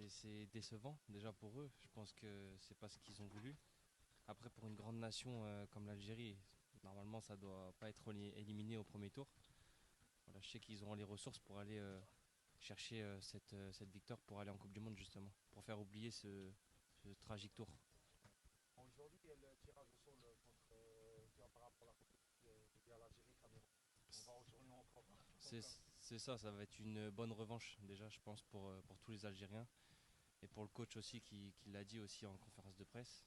c'est décevant déjà pour eux. Je pense que c'est pas ce qu'ils ont voulu. Après, pour une grande nation comme l'Algérie, normalement, ça doit pas être éliminé au premier tour. Voilà, je sais qu'ils auront les ressources pour aller chercher cette victoire pour aller en Coupe du Monde justement, pour faire oublier ce tragique tour. Aujourd'hui, il y a le tirage au sort contre, par rapport à la Coupe de l'Algérie-Cameroun. On va aujourd'hui encore. C'est c'est ça, ça va être une bonne revanche déjà, je pense, pour tous les Algériens et pour le coach aussi qui l'a dit aussi en conférence de presse.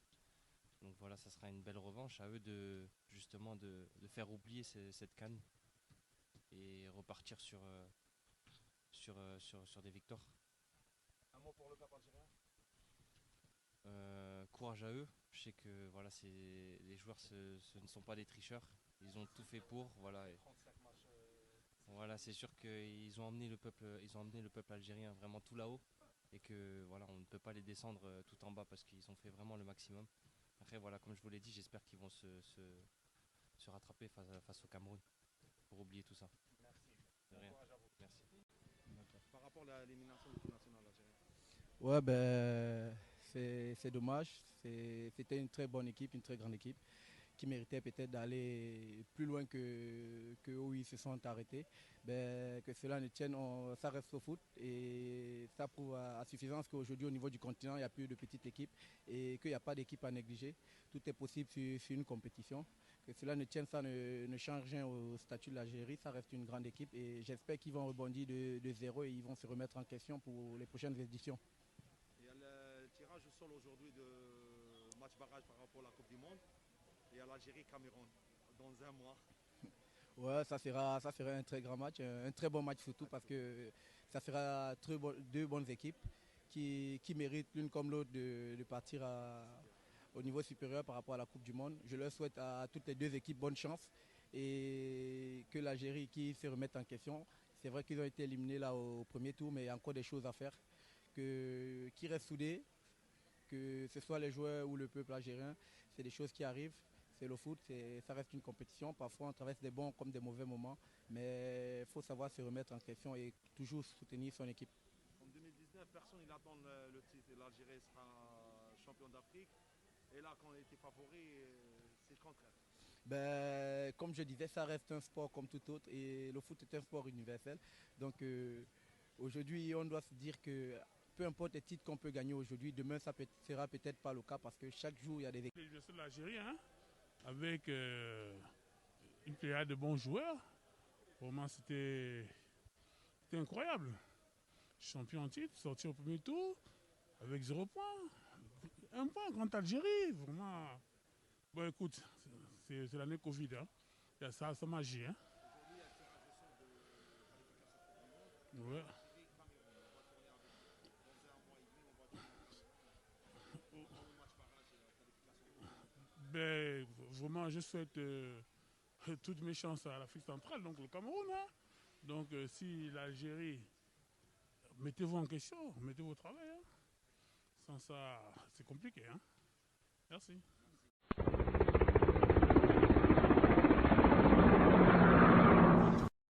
Donc voilà, ça sera une belle revanche à eux de justement de faire oublier cette canne et repartir sur des victoires. Un mot pour le cap algérien. Courage à eux. Je sais que voilà, les joueurs ce ne sont pas des tricheurs. Ils ont tout fait pour. Voilà, 35 matchs. voilà, c'est sûr qu'ils ont emmené le peuple algérien vraiment tout là-haut et que voilà, on ne peut pas les descendre tout en bas parce qu'ils ont fait vraiment le maximum. Après voilà, comme je vous l'ai dit, j'espère qu'ils vont se rattraper face au Cameroun pour oublier tout ça. Merci. De Bon rien. courage à vous. Merci. Par rapport à l'élimination de l'équipe nationale algérienne. Ouais, ben, c'est dommage. C'était une très bonne équipe, une très grande équipe qui méritait peut-être d'aller plus loin que où ils se sont arrêtés. Ben, que cela ne tienne, ça reste au foot et ça prouve à suffisance qu'aujourd'hui au niveau du continent, il n'y a plus de petites équipes et qu'il n'y a pas d'équipe à négliger. Tout est possible sur une compétition. Que cela ne tienne, ça ne change rien au statut de l'Algérie, ça reste une grande équipe et j'espère qu'ils vont rebondir de zéro et ils vont se remettre en question pour les prochaines éditions. Il y a le tirage au sol aujourd'hui de match barrage par rapport à la Coupe du Monde. Et à l'Algérie-Cameroun dans un mois. Ouais, ça sera un très grand match, un très bon match surtout parce que ça fera deux bonnes équipes qui méritent l'une comme l'autre de partir au niveau supérieur par rapport à la Coupe du Monde. Je leur souhaite à toutes les deux équipes bonne chance et que l'Algérie qui se remette en question. C'est vrai qu'ils ont été éliminés là au premier tour, mais il y a encore des choses à faire. Qu'ils restent soudés, que ce soit les joueurs ou le peuple algérien, c'est des choses qui arrivent. C'est le foot, ça reste une compétition. Parfois, on traverse des bons comme des mauvais moments, mais il faut savoir se remettre en question et toujours soutenir son équipe. En 2019, personne n'attend le titre. L'Algérie sera champion d'Afrique. Et là, quand on était favori, c'est le contraire. Ben, comme je disais, ça reste un sport comme tout autre et le foot est un sport universel. Donc aujourd'hui, on doit se dire que peu importe les titres qu'on peut gagner aujourd'hui, demain ça sera peut-être pas le cas parce que chaque jour il y a des équipes. L'élimination de l'Algérie, hein, avec une pléiade de bons joueurs, vraiment c'était incroyable. Champion en titre, sorti au premier tour, avec 0 points. Un point contre l'Algérie, vraiment. Bon, écoute, c'est l'année Covid, hein. Il y a ça magie, hein. Aujourd'hui, il y a le tirage au sort de qualification Coupe du Monde. Ouais. Algérie-Cameroun, on va tourner avec dans un mois et demi, on va tourner avec eux. Comment le match barrage et la qualification Coupe du Monde. Ben, vraiment, je souhaite toutes mes chances à l'Afrique centrale, donc le Cameroun, hein. Donc, si l'Algérie, mettez-vous en question, mettez-vous au travail, hein. Sans ça, c'est compliqué, hein. Merci.